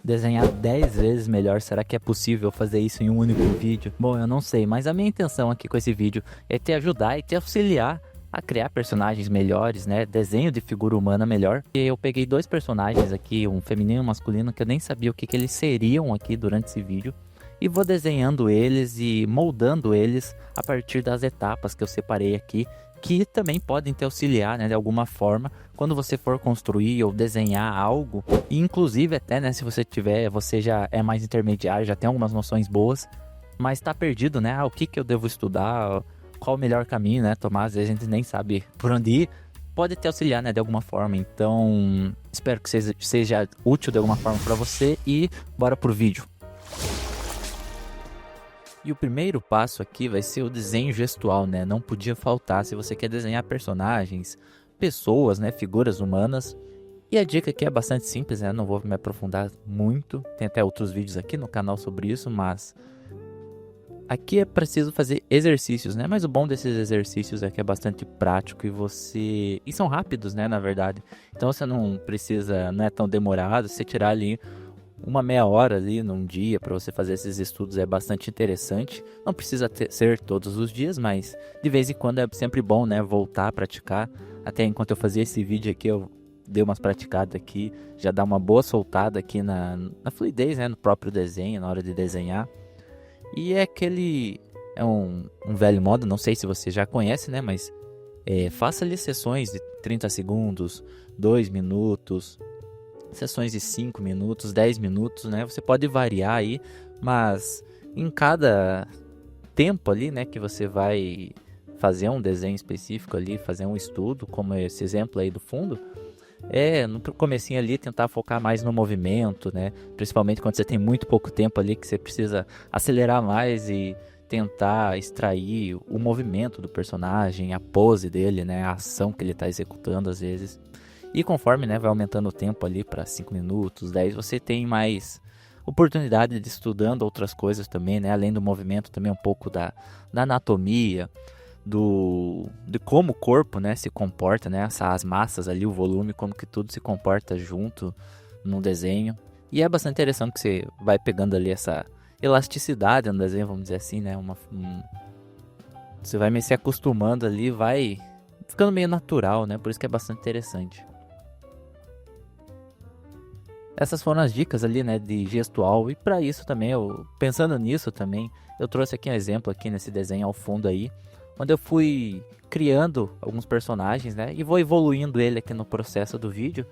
desenhar 10 vezes melhor. Será que é possível fazer isso em um único vídeo? Bom, eu não sei, mas a minha intenção aqui com esse vídeo é te ajudar e te auxiliar a criar personagens melhores, né? Desenho de figura humana melhor. E eu peguei dois personagens aqui, um feminino e um masculino, que eu nem sabia o que eles seriam aqui durante esse vídeo. E vou desenhando eles e moldando eles a partir das etapas que eu separei aqui, que também podem te auxiliar, né, de alguma forma, quando você for construir ou desenhar algo. E inclusive até, né, se você já é mais intermediário, já tem algumas noções boas, mas tá perdido, né, o que eu devo estudar, qual o melhor caminho, né, tomar, às vezes a gente nem sabe por onde ir, pode te auxiliar, né, de alguma forma. Então, espero que seja útil de alguma forma para você e bora pro vídeo. E o primeiro passo aqui vai ser o desenho gestual, né? Não podia faltar se você quer desenhar personagens, pessoas, né? Figuras humanas. E a dica aqui é bastante simples, né? Não vou me aprofundar muito. Tem até outros vídeos aqui no canal sobre isso, mas aqui é preciso fazer exercícios, né? Mas o bom desses exercícios é que é bastante prático e são rápidos, né? Na verdade. Então você não precisa, não é tão demorado. Você tirar ali uma meia hora ali num dia para você fazer esses estudos é bastante interessante. Não precisa ser todos os dias, mas de vez em quando é sempre bom, né, voltar a praticar. Até enquanto eu fazia esse vídeo aqui, eu dei umas praticadas aqui, já dá uma boa soltada aqui na fluidez, né, no próprio desenho, na hora de desenhar. E é um velho modo, não sei se você já conhece, né, mas faça ali sessões de 30 segundos, 2 minutos, sessões de 5 minutos, 10 minutos, né? Você pode variar aí, mas em cada tempo ali, né, que você vai fazer um desenho específico ali, fazer um estudo, como esse exemplo aí do fundo, no comecinho ali tentar focar mais no movimento, né? Principalmente quando você tem muito pouco tempo ali, que você precisa acelerar mais e tentar extrair o movimento do personagem, a pose dele, né, a ação que ele está executando às vezes. E conforme, né, vai aumentando o tempo ali para 5 minutos, 10, você tem mais oportunidade de estudando outras coisas também, né? Além do movimento, também um pouco da anatomia, de como o corpo, né, se comporta, né? As massas ali, o volume, como que tudo se comporta junto no desenho. E é bastante interessante que você vai pegando ali essa elasticidade no desenho, vamos dizer assim, né? Você vai meio se acostumando ali, vai ficando meio natural, né? Por isso que é bastante interessante. Essas foram as dicas ali, né, de gestual. E para isso também, pensando nisso também, eu trouxe aqui um exemplo aqui nesse desenho ao fundo aí, onde eu fui criando alguns personagens, né, e vou evoluindo ele aqui no processo do vídeo,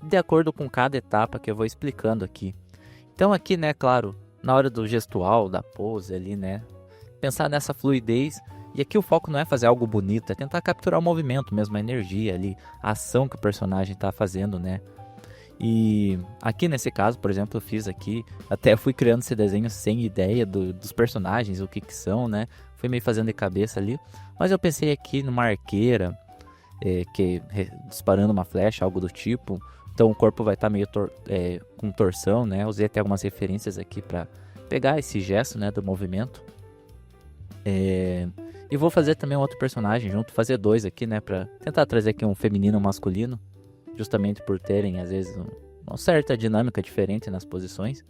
de acordo com cada etapa que eu vou explicando aqui. Então aqui, né, claro, na hora do gestual, da pose ali, né, pensar nessa fluidez. E aqui o foco não é fazer algo bonito, é tentar capturar o movimento mesmo, a energia ali, a ação que o personagem está fazendo, né. E aqui nesse caso, por exemplo, eu fiz aqui, até fui criando esse desenho sem ideia dos personagens, o que são, né? Fui meio fazendo de cabeça ali, mas eu pensei aqui numa arqueira, disparando uma flecha, algo do tipo. Então o corpo vai estar meio com torção, né? Usei até algumas referências aqui para pegar esse gesto, né, do movimento. E vou fazer também um outro personagem junto, fazer dois aqui, né, para tentar trazer aqui um feminino e um masculino. Justamente por terem, às vezes, uma certa dinâmica diferente nas posições.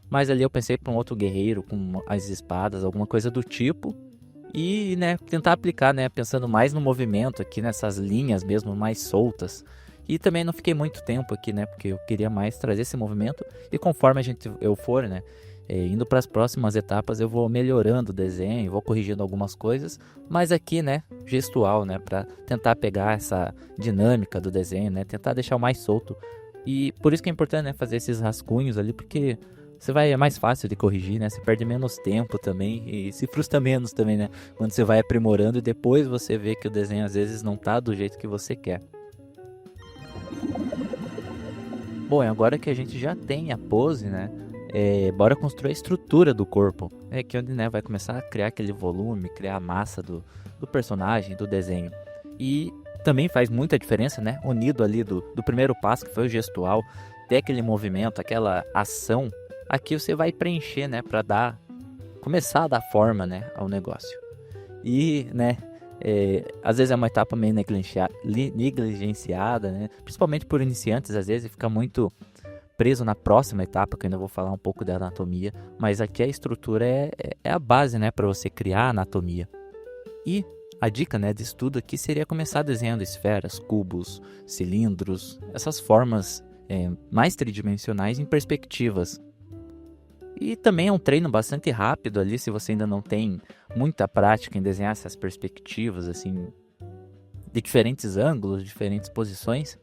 Mas ali eu pensei para um outro guerreiro com as espadas, alguma coisa do tipo. E, né, tentar aplicar, né, pensando mais no movimento aqui, nessas linhas mesmo, mais soltas. E também não fiquei muito tempo aqui, né, porque eu queria mais trazer esse movimento. E conforme eu for, né, indo para as próximas etapas, eu vou melhorando o desenho, vou corrigindo algumas coisas, mas aqui, né, gestual, né, para tentar pegar essa dinâmica do desenho, né, tentar deixar o mais solto. E por isso que é importante, né, fazer esses rascunhos ali, porque é mais fácil de corrigir, né, você perde menos tempo também e se frustra menos também, né, quando você vai aprimorando e depois você vê que o desenho às vezes não tá do jeito que você quer. Bom, agora que a gente já tem a pose, né, bora construir a estrutura do corpo. É aqui onde, né, vai começar a criar aquele volume, criar a massa do personagem, do desenho. E também faz muita diferença, né, unido ali do primeiro passo, que foi o gestual, ter aquele movimento, aquela ação. Aqui você vai preencher, né, para começar a dar forma, né, ao negócio. E, né, às vezes é uma etapa meio negligenciada, né, principalmente por iniciantes, às vezes fica muito preso na próxima etapa, que eu ainda vou falar um pouco da anatomia, mas aqui a estrutura é a base, né, para você criar a anatomia. E a dica, né, de estudo aqui seria começar desenhando esferas, cubos, cilindros, essas formas mais tridimensionais em perspectivas. E também é um treino bastante rápido ali, se você ainda não tem muita prática em desenhar essas perspectivas, assim, de diferentes ângulos, diferentes posições.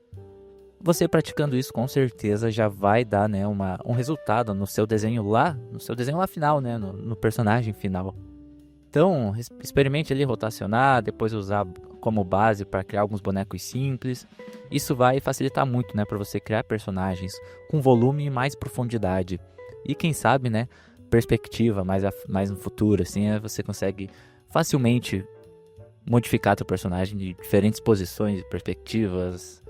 Você praticando isso com certeza já vai dar, né, um resultado no seu desenho lá final, né, no personagem final. Então, experimente ali rotacionar, depois usar como base para criar alguns bonecos simples. Isso vai facilitar muito, né, para você criar personagens com volume e mais profundidade. E quem sabe, né, perspectiva mais no futuro, assim, você consegue facilmente modificar teu personagem de diferentes posições, perspectivas.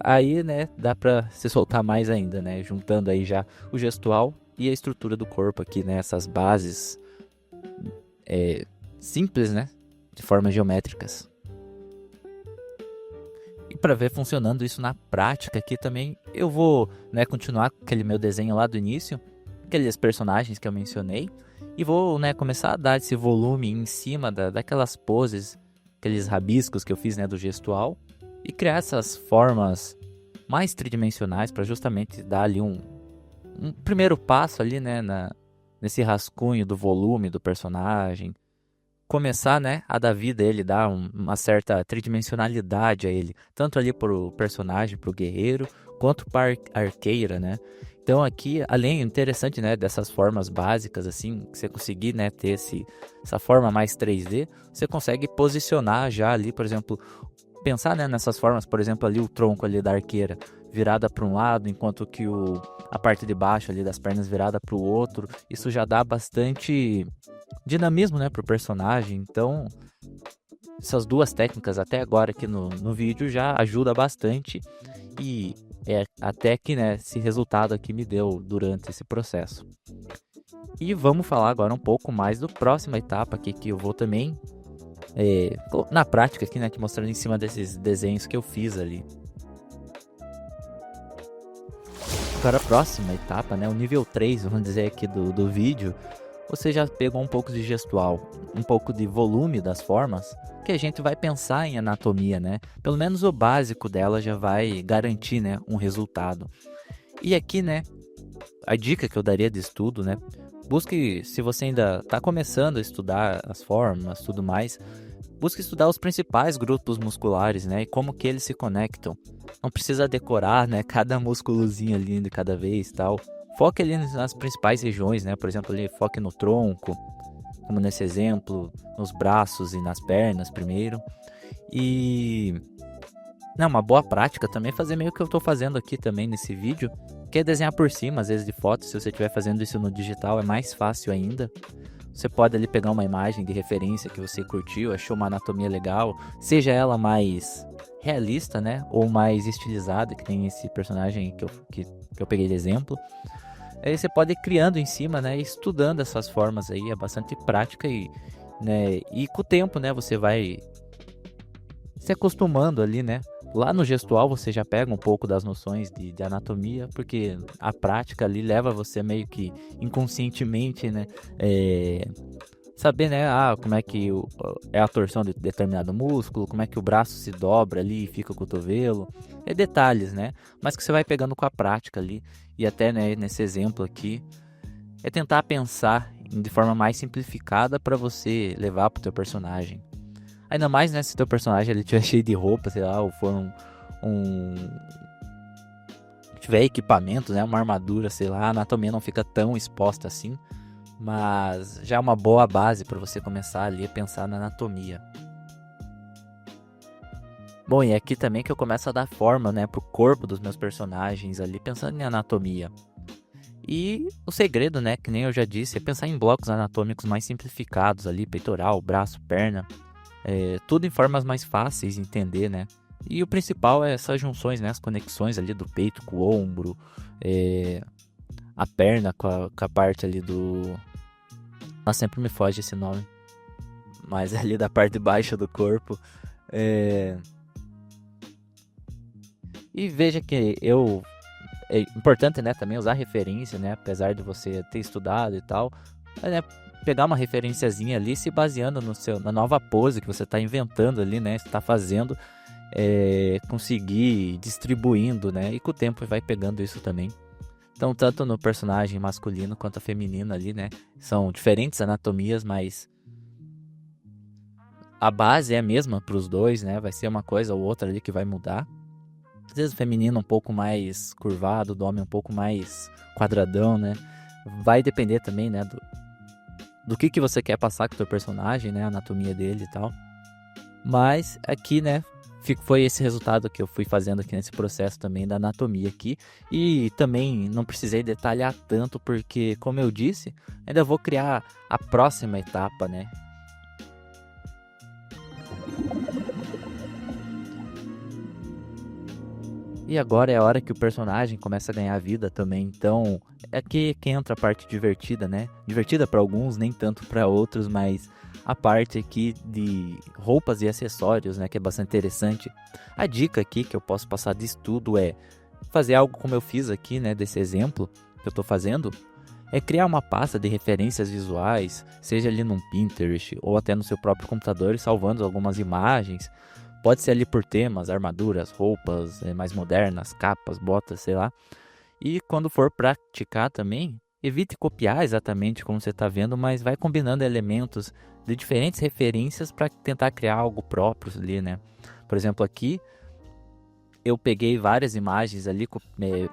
Aí, né, dá pra se soltar mais ainda, né, juntando aí já o gestual e a estrutura do corpo aqui, né, essas bases simples, né, de formas geométricas. E para ver funcionando isso na prática aqui também, eu vou, né, continuar com aquele meu desenho lá do início, aqueles personagens que eu mencionei, e vou, né, começar a dar esse volume em cima daquelas poses, aqueles rabiscos que eu fiz, né, do gestual, e criar essas formas mais tridimensionais para justamente dar ali um primeiro passo ali, né, nesse rascunho do volume do personagem. Começar, né, a dar vida a ele, dar uma certa tridimensionalidade a ele, tanto ali pro personagem, pro guerreiro, quanto para arqueira, né. Então aqui, além, interessante, né, dessas formas básicas, assim, que você conseguir, né, ter essa forma mais 3D, você consegue posicionar já ali, por exemplo, pensar, né, nessas formas, por exemplo, ali o tronco ali da arqueira virada para um lado, enquanto que a parte de baixo ali das pernas virada para o outro. Isso já dá bastante dinamismo, né, pro personagem. Então, essas duas técnicas até agora aqui no vídeo já ajuda bastante e até que, né, esse resultado aqui me deu durante esse processo. E vamos falar agora um pouco mais do próxima etapa aqui, que eu vou também na prática aqui, né, aqui mostrando em cima desses desenhos que eu fiz ali. Agora a próxima etapa, né, o nível 3, vamos dizer aqui do vídeo, você já pegou um pouco de gestual, um pouco de volume das formas, que a gente vai pensar em anatomia, né? Pelo menos o básico dela já vai garantir, né, um resultado. E aqui, né, a dica que eu daria de estudo, né, busque, se você ainda está começando a estudar as formas, tudo mais, busque estudar os principais grupos musculares, né, e como que eles se conectam. Não precisa decorar, né, cada músculozinho ali de cada vez, tal. Foque ali nas principais regiões, né? Por exemplo, ali foque no tronco, como nesse exemplo, nos braços e nas pernas primeiro. E uma boa prática também é fazer meio que eu estou fazendo aqui também nesse vídeo, que é desenhar por cima, às vezes de foto. Se você estiver fazendo isso no digital, é mais fácil ainda. Você pode ali pegar uma imagem de referência que você curtiu, achou uma anatomia legal, seja ela mais realista, né? Ou mais estilizada, que tem esse personagem que eu peguei de exemplo. Aí você pode ir criando em cima, né, estudando essas formas aí, é bastante prática né, e com o tempo, né, você vai se acostumando ali, né. Lá no gestual você já pega um pouco das noções de anatomia, porque a prática ali leva você meio que inconscientemente, né, saber, né, como é que é a torção de determinado músculo, como é que o braço se dobra ali e fica o cotovelo, detalhes, né, mas que você vai pegando com a prática ali, e até, né, nesse exemplo aqui, é tentar pensar de forma mais simplificada para você levar pro teu personagem. Ainda mais, né, se teu personagem ele tiver cheio de roupa, sei lá, ou for tiver equipamento, né, uma armadura, sei lá, a anatomia não fica tão exposta assim, mas já é uma boa base para você começar ali a pensar na anatomia. Bom, e aqui também que eu começo a dar forma, né, pro corpo dos meus personagens ali, pensando em anatomia. E o segredo, né, que nem eu já disse, é pensar em blocos anatômicos mais simplificados ali, peitoral, braço, perna, tudo em formas mais fáceis de entender, né. E o principal é essas junções, né, as conexões ali do peito com o ombro, a perna com a parte ali do... Nossa, sempre me foge esse nome. Mas ali da parte baixa do corpo. E veja que eu é importante, né, também usar referência, né, apesar de você ter estudado e tal, né, pegar uma referenciazinha ali, se baseando na nova pose que você está inventando ali, né, você está fazendo, conseguir ir distribuindo, né, e com o tempo vai pegando isso também. Então, tanto no personagem masculino quanto a feminina ali, né, são diferentes anatomias, mas a base é a mesma para os dois, né, vai ser uma coisa ou outra ali que vai mudar. Às vezes o feminino um pouco mais curvado, do homem um pouco mais quadradão, né? Vai depender também, né, do que você quer passar com o teu personagem, né, a anatomia dele e tal. Mas aqui, né, foi esse resultado que eu fui fazendo aqui nesse processo também da anatomia aqui. E também não precisei detalhar tanto porque, como eu disse, ainda vou criar a próxima etapa, né? E agora é a hora que o personagem começa a ganhar vida também, então é aqui que entra a parte divertida, né? Divertida para alguns, nem tanto para outros, mas a parte aqui de roupas e acessórios, né, que é bastante interessante. A dica aqui que eu posso passar de estudo é fazer algo como eu fiz aqui, né, desse exemplo que eu tô fazendo, é criar uma pasta de referências visuais, seja ali num Pinterest ou até no seu próprio computador, salvando algumas imagens. Pode ser ali por temas, armaduras, roupas mais modernas, capas, botas, sei lá. E quando for praticar também, evite copiar exatamente como você está vendo, mas vai combinando elementos de diferentes referências para tentar criar algo próprio ali, né? Por exemplo, aqui eu peguei várias imagens ali,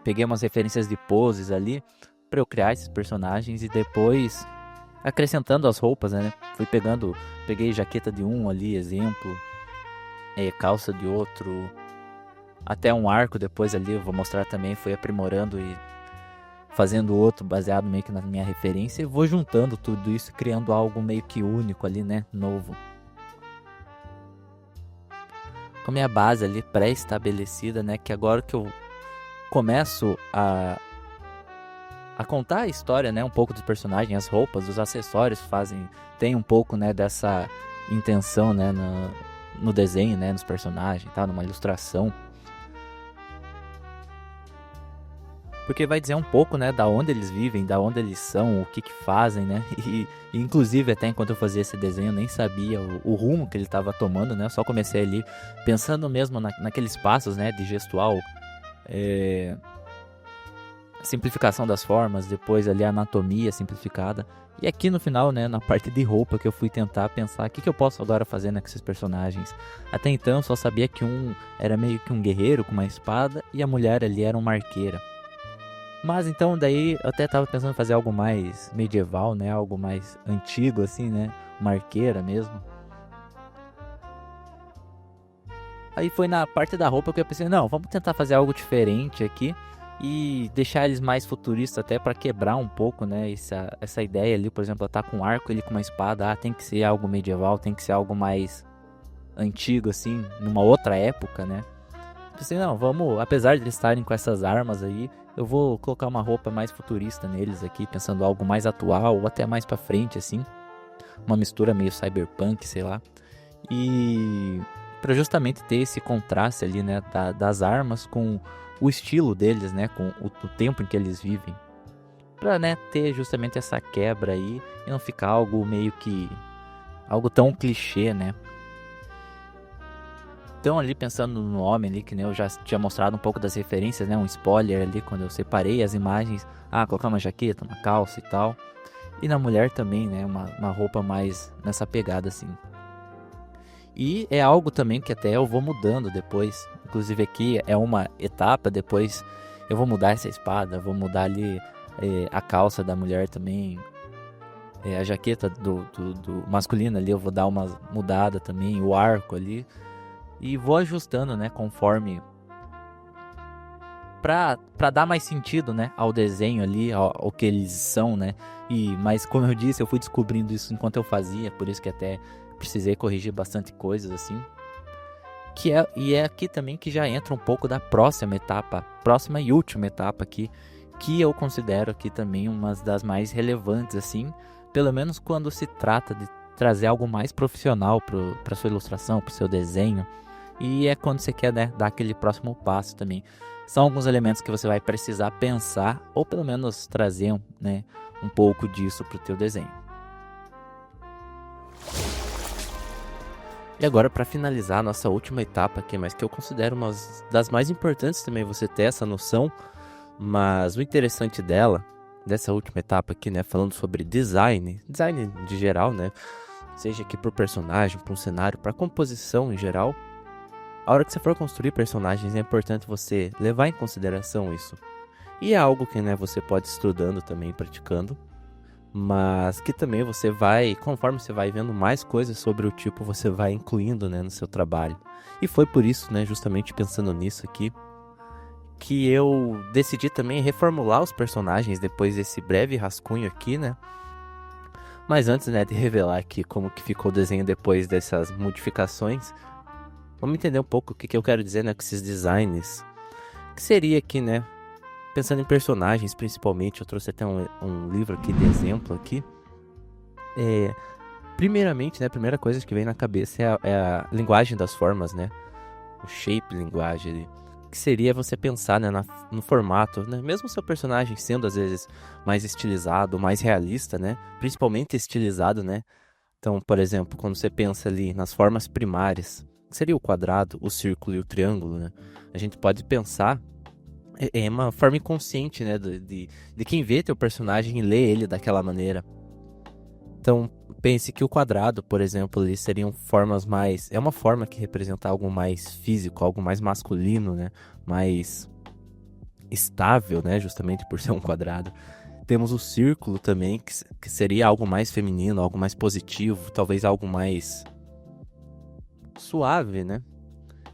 peguei umas referências de poses ali para eu criar esses personagens e depois acrescentando as roupas, né? Peguei jaqueta de um ali, exemplo. Calça de outro, até um arco depois ali, eu vou mostrar também, fui aprimorando e fazendo outro baseado meio que na minha referência e vou juntando tudo isso, criando algo meio que único ali, né, novo. Com a minha base ali pré-estabelecida, né, que agora que eu começo a contar a história, né, um pouco dos personagens, as roupas, os acessórios tem um pouco, né, dessa intenção, né, no desenho, né, nos personagens, tá, numa ilustração. Porque vai dizer um pouco, né, da onde eles vivem, da onde eles são, o que fazem, né? E inclusive até enquanto eu fazia esse desenho, eu nem sabia o rumo que ele estava tomando, né? Eu só comecei ali pensando mesmo naqueles passos, né, de gestual, simplificação das formas, depois ali a anatomia simplificada. E aqui no final, né, na parte de roupa que eu fui tentar pensar o que eu posso agora fazer, né, com esses personagens. Até então eu só sabia que um era meio que um guerreiro com uma espada e a mulher ali era uma arqueira. Mas então daí eu até tava pensando em fazer algo mais medieval, né, algo mais antigo assim, né, uma arqueira mesmo. Aí foi na parte da roupa que eu pensei, não, vamos tentar fazer algo diferente aqui. E deixar eles mais futuristas até para quebrar um pouco, né, essa ideia ali, por exemplo, ela tá com um arco, ele com uma espada, tem que ser algo medieval, tem que ser algo mais antigo, assim, numa outra época, né. Pensei, não, vamos, apesar de eles estarem com essas armas aí, eu vou colocar uma roupa mais futurista neles aqui, pensando algo mais atual, ou até mais pra frente, assim, uma mistura meio cyberpunk, sei lá, e para justamente ter esse contraste ali, né, das armas com o estilo deles, né, com o tempo em que eles vivem, pra, né, ter justamente essa quebra aí e não ficar algo meio que algo tão clichê, né. Então ali pensando no homem ali, que nem eu já tinha mostrado um pouco das referências, né, um spoiler ali quando eu separei as imagens, colocar uma jaqueta, uma calça e tal, e na mulher também, né, uma roupa mais nessa pegada assim. E é algo também que até eu vou mudando depois. Inclusive aqui é uma etapa, depois eu vou mudar essa espada, vou mudar ali a calça da mulher também. A jaqueta do masculino ali eu vou dar uma mudada também, o arco ali. E vou ajustando, né, conforme... Pra dar mais sentido, né, ao desenho ali, ao que eles são, né. Mas como eu disse, eu fui descobrindo isso enquanto eu fazia, por isso que até... precisei corrigir bastante coisas assim. E é aqui também que já entra um pouco da próxima etapa, próxima e última etapa aqui, que eu considero aqui também uma das mais relevantes assim, pelo menos quando se trata de trazer algo mais profissional para sua ilustração, para o seu desenho. E é quando você quer, né, dar aquele próximo passo também. São alguns elementos que você vai precisar pensar, ou pelo menos trazer, né, um pouco disso para o teu desenho. E agora, para finalizar a nossa última etapa aqui, mas que eu considero uma das mais importantes também você ter essa noção, mas o interessante dessa última etapa aqui, né, falando sobre design de geral, né, seja aqui pro personagem, para um cenário, para composição em geral, a hora que você for construir personagens é importante você levar em consideração isso. E é algo que, né, você pode ir estudando também, praticando, mas que também você vai, conforme você vai vendo mais coisas sobre o tipo, você vai incluindo, né, no seu trabalho. E foi por isso, né, justamente pensando nisso aqui, que eu decidi também reformular os personagens depois desse breve rascunho aqui, né. Mas antes, né, de revelar aqui como que ficou o desenho depois dessas modificações, vamos entender um pouco o que eu quero dizer, né, com esses designs. Que seria aqui, né, pensando em personagens principalmente, eu trouxe até um livro aqui de exemplo aqui. Primeiramente, né, a primeira coisa que vem na cabeça é a linguagem das formas, né, o shape linguagem, que seria você pensar, né, no formato, né, mesmo o seu personagem sendo às vezes mais estilizado, mais realista, né, principalmente estilizado, né. Então, por exemplo, quando você pensa ali nas formas primárias, que seria o quadrado, o círculo e o triângulo, né, a gente pode pensar é uma forma inconsciente, né, de quem vê teu personagem e lê ele daquela maneira. Então, pense que o quadrado, por exemplo, ali seriam formas mais... É uma forma que representa algo mais físico, algo mais masculino, né, mais estável, né, justamente por ser um quadrado. Temos o círculo também, que seria algo mais feminino, algo mais positivo, talvez algo mais suave, né?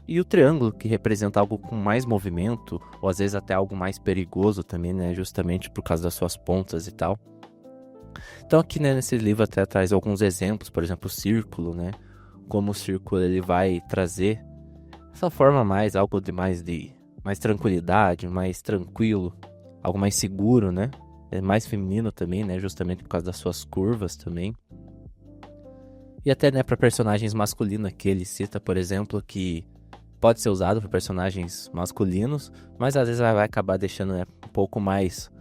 E o triângulo, que representa algo com mais movimento, ou às vezes até algo mais perigoso também, né? Justamente por causa das suas pontas e tal. Então aqui, né, nesse livro até traz alguns exemplos, por exemplo, o círculo, né? Como o círculo ele vai trazer essa forma mais, algo de mais tranquilidade, mais tranquilo, algo mais seguro, né? É mais feminino também, né? Justamente por causa das suas curvas também. E até, né, para personagens masculinos aqui ele cita, por exemplo, que pode ser usado para personagens masculinos, mas às vezes vai acabar deixando, né, um pouco mais...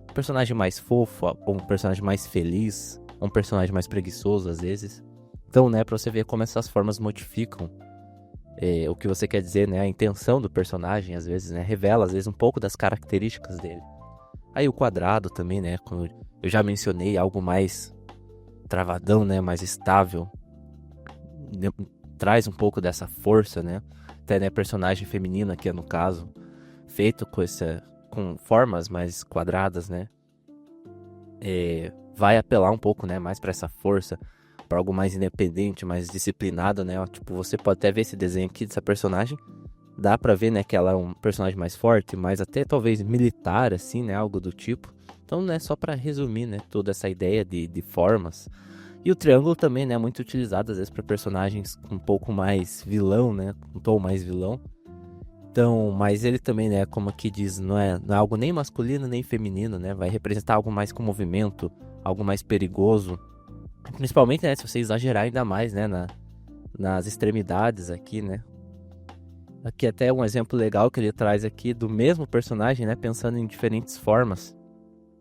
Um personagem mais fofo, ou um personagem mais feliz, ou um personagem mais preguiçoso às vezes. Então, né, pra você ver como essas formas modificam o que você quer dizer, né, a intenção do personagem às vezes, né, revela às vezes um pouco das características dele. Aí o quadrado também, né, como eu já mencionei, algo mais travadão, né, mais estável, traz um pouco dessa força, né. Até, né, personagem feminina aqui no caso, feito com formas mais quadradas, né, vai apelar um pouco, né, mais para essa força, para algo mais independente, mais disciplinado, né, tipo, você pode até ver esse desenho aqui dessa personagem, dá pra ver, né, que ela é um personagem mais forte, mais até talvez militar, assim, né, algo do tipo. Então, né, só pra resumir, né, toda essa ideia de formas. E o triângulo também, né, muito utilizado às vezes para personagens um pouco mais vilão, né, um tom mais vilão. Então, mas ele também, né, como aqui diz, não é algo nem masculino nem feminino, né, vai representar algo mais com movimento, algo mais perigoso. Principalmente, né, se você exagerar ainda mais, né, nas extremidades aqui, né. Aqui até um exemplo legal que ele traz aqui do mesmo personagem, né, pensando em diferentes formas.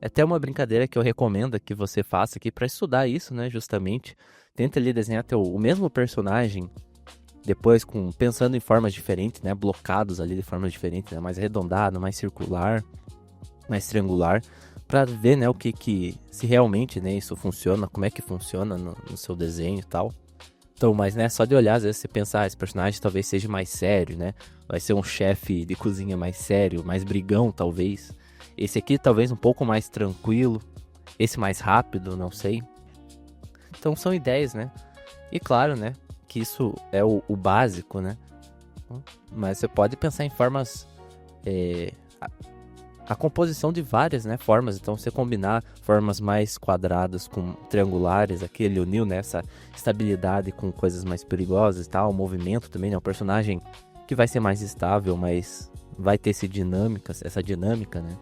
É até uma brincadeira que eu recomendo que você faça aqui para estudar isso, né, justamente. Tenta ali desenhar o mesmo personagem, depois pensando em formas diferentes, né, blocados ali de formas diferentes, né, mais arredondado, mais circular, mais triangular, para ver, né, se realmente, né, isso funciona, como é que funciona no seu desenho e tal. Então, mas, né, só de olhar, às vezes você pensar, esse personagem talvez seja mais sério, né? Vai ser um chefe de cozinha mais sério, mais brigão, talvez. Esse aqui talvez um pouco mais tranquilo. Esse mais rápido, não sei. Então são ideias, né? E claro, né, que isso é o básico, né? Mas você pode pensar em formas... A composição de várias, né, formas. Então, você combinar formas mais quadradas com triangulares, aqui ele uniu, né, essa estabilidade com coisas mais perigosas e tal, o movimento também, né, um personagem que vai ser mais estável, mas vai ter essa dinâmica, né.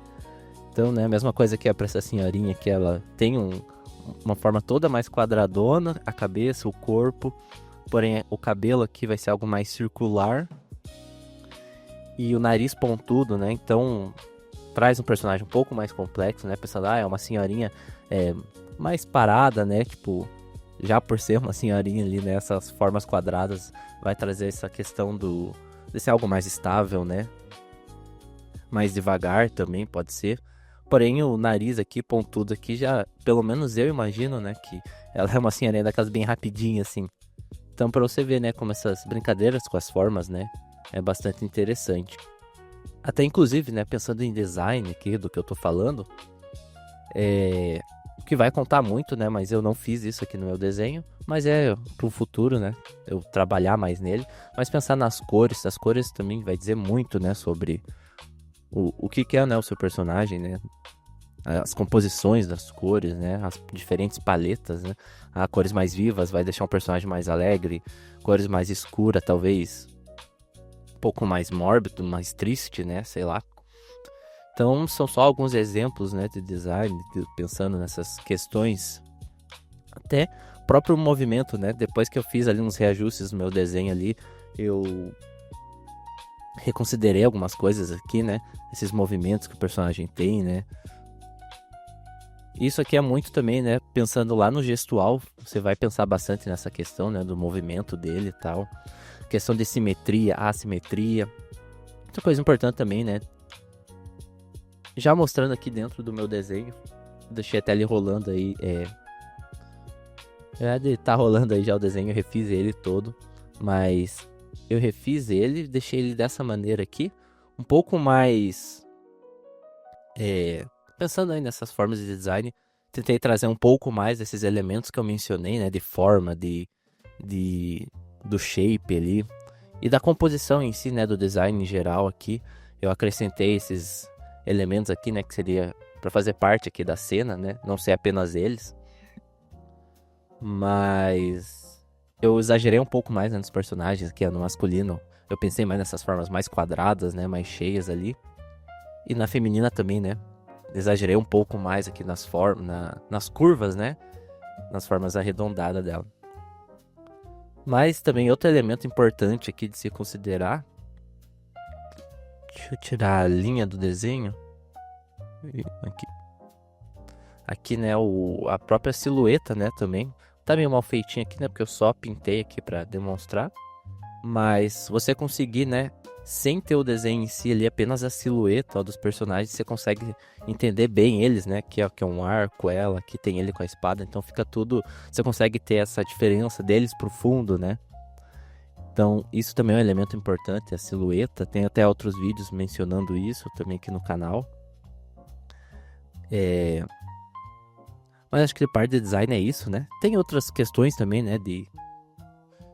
Então, né, a mesma coisa que é para essa senhorinha, que ela tem uma forma toda mais quadradona, a cabeça, o corpo, porém o cabelo aqui vai ser algo mais circular e o nariz pontudo, né? Então traz um personagem um pouco mais complexo, né? Pensando, é uma senhorinha mais parada, né? Tipo, já por ser uma senhorinha ali, né? Essas formas quadradas vai trazer essa questão de ser algo mais estável, né? Mais devagar também pode ser. Porém, o nariz aqui, pontudo aqui, já, pelo menos eu imagino, né? Que ela é uma senhorinha daquelas bem rapidinhas, assim. Então, pra você ver, né? Como essas brincadeiras com as formas, né? É bastante interessante. Até inclusive, né, pensando em design aqui do que eu tô falando, o que vai contar muito, né, mas eu não fiz isso aqui no meu desenho, mas é pro futuro, né, eu trabalhar mais nele, mas pensar nas cores, as cores também vai dizer muito, né, sobre o que é, né, o seu personagem, né, as composições das cores, né, as diferentes paletas, né, cores mais vivas vai deixar um personagem mais alegre, cores mais escuras, talvez pouco mais mórbido, mais triste, né? Sei lá. Então, são só alguns exemplos, né, de design, pensando nessas questões. Até o próprio movimento, né? Depois que eu fiz ali uns reajustes no meu desenho ali, eu reconsiderei algumas coisas aqui, né? Esses movimentos que o personagem tem, né? Isso aqui é muito também, né? Pensando lá no gestual, você vai pensar bastante nessa questão, né? Do movimento dele e tal. Questão de simetria, assimetria. Outra coisa importante também, né? Já mostrando aqui dentro do meu desenho. Deixei até ele rolando aí. Já de tá rolando aí já o desenho, eu refiz ele todo. Mas eu refiz ele, deixei ele dessa maneira aqui. Um pouco mais... pensando aí nessas formas de design. Tentei trazer um pouco mais desses elementos que eu mencionei, né? De forma, do shape ali e da composição em si, né, do design em geral aqui. Eu acrescentei esses elementos aqui, né, que seria para fazer parte aqui da cena, né, não ser apenas eles. Mas eu exagerei um pouco mais, né, nos personagens aqui, no masculino. Eu pensei mais nessas formas mais quadradas, né, mais cheias ali. E na feminina também, né, exagerei um pouco mais aqui nas formas, nas curvas, né, nas formas arredondadas dela. Mas também outro elemento importante aqui de se considerar. Deixa eu tirar a linha do desenho. Aqui, né, a própria silhueta, né, também. Tá meio mal feitinho aqui, né, porque eu só pintei aqui pra demonstrar. Mas você conseguir, né, sem ter o desenho em si ali, apenas a silhueta dos personagens, você consegue entender bem eles, né, que é um arco, ela, aqui tem ele com a espada, então fica tudo, você consegue ter essa diferença deles pro fundo, né. Então isso também é um elemento importante, a silhueta, tem até outros vídeos mencionando isso também aqui no canal. Mas acho que de parte de design é isso, né, tem outras questões também, né, de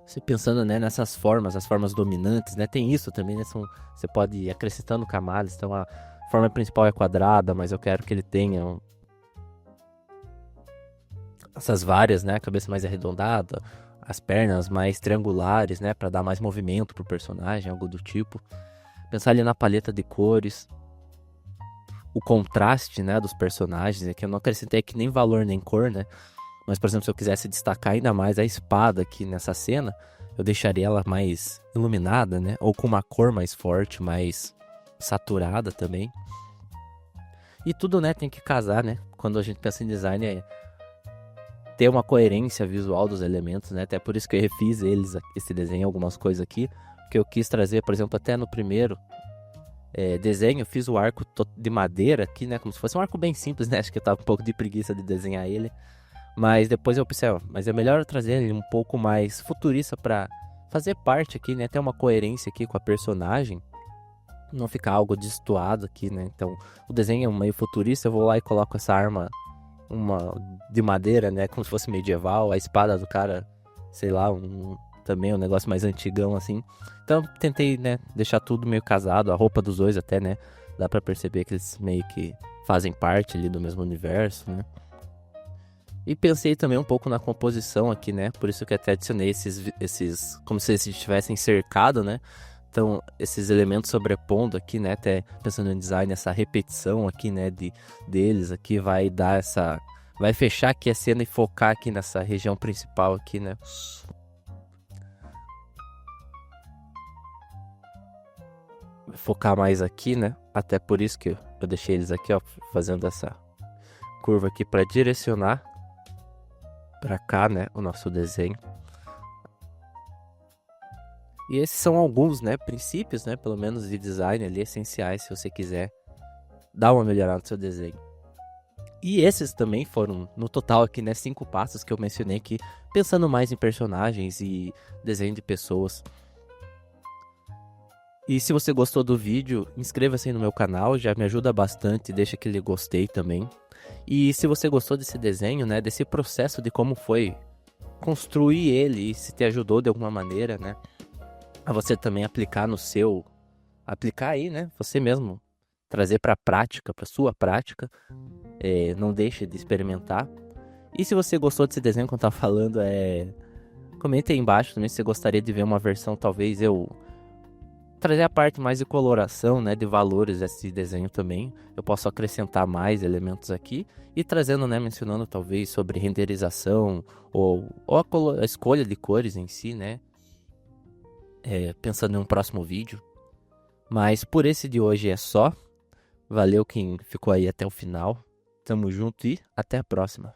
você pensando, né, nessas formas, as formas dominantes, né, tem isso também, né, você pode ir acrescentando camadas, então a forma principal é quadrada, mas eu quero que ele tenha essas várias, né, a cabeça mais arredondada, as pernas mais triangulares, né, para dar mais movimento pro personagem, algo do tipo. Pensar ali na paleta de cores, o contraste, né, dos personagens, que eu não acrescentei aqui nem valor nem cor, né, mas, por exemplo, se eu quisesse destacar ainda mais a espada aqui nessa cena, eu deixaria ela mais iluminada, né? Ou com uma cor mais forte, mais saturada também. E tudo, né, tem que casar, né? Quando a gente pensa em design, é ter uma coerência visual dos elementos, né? Até por isso que eu refiz esse desenho, algumas coisas aqui. Que eu quis trazer, por exemplo, até no primeiro desenho, eu fiz o arco de madeira aqui, né? Como se fosse um arco bem simples, né? Acho que eu tava um pouco de preguiça de desenhar ele. Mas depois eu pensei, mas é melhor eu trazer ele um pouco mais futurista pra fazer parte aqui, né? Ter uma coerência aqui com a personagem. Não ficar algo destoado aqui, né? Então, o desenho é meio futurista, eu vou lá e coloco essa arma de madeira, né? Como se fosse medieval. A espada do cara, sei lá, também um negócio mais antigão, assim. Então, tentei, né? Deixar tudo meio casado. A roupa dos dois até, né? Dá pra perceber que eles meio que fazem parte ali do mesmo universo, né? E pensei também um pouco na composição aqui, né? Por isso que até adicionei esses como se eles estivessem cercados, né? Então, esses elementos sobrepondo aqui, né? Até pensando em design, essa repetição aqui, né? Deles aqui vai dar essa... Vai fechar aqui a cena e focar aqui nessa região principal aqui, né? focar mais aqui, né? Até por isso que eu deixei eles aqui, ó, fazendo essa curva aqui para direcionar para cá, né, o nosso desenho. E esses são alguns, né, princípios, né, pelo menos de design ali, essenciais, se você quiser dar uma melhorada no seu desenho. E esses também foram, no total aqui, né, 5 passos que eu mencionei aqui, pensando mais em personagens e desenho de pessoas. E se você gostou do vídeo, inscreva-se no meu canal, já me ajuda bastante, deixa aquele gostei também. E se você gostou desse desenho, né, desse processo de como foi construir ele e se te ajudou de alguma maneira, né, a você também aplicar aplicar aí, né, você mesmo, trazer para a prática, para sua prática, não deixe de experimentar. E se você gostou desse desenho que eu tava falando, comente aí embaixo também se você gostaria de ver uma versão, talvez eu trazer a parte mais de coloração, né, de valores desse desenho também. Eu posso acrescentar mais elementos aqui e trazendo, né, mencionando talvez sobre renderização ou a escolha de cores em si, né, pensando em um próximo vídeo. Mas por esse de hoje é só. Valeu quem ficou aí até o final. Tamo junto e até a próxima.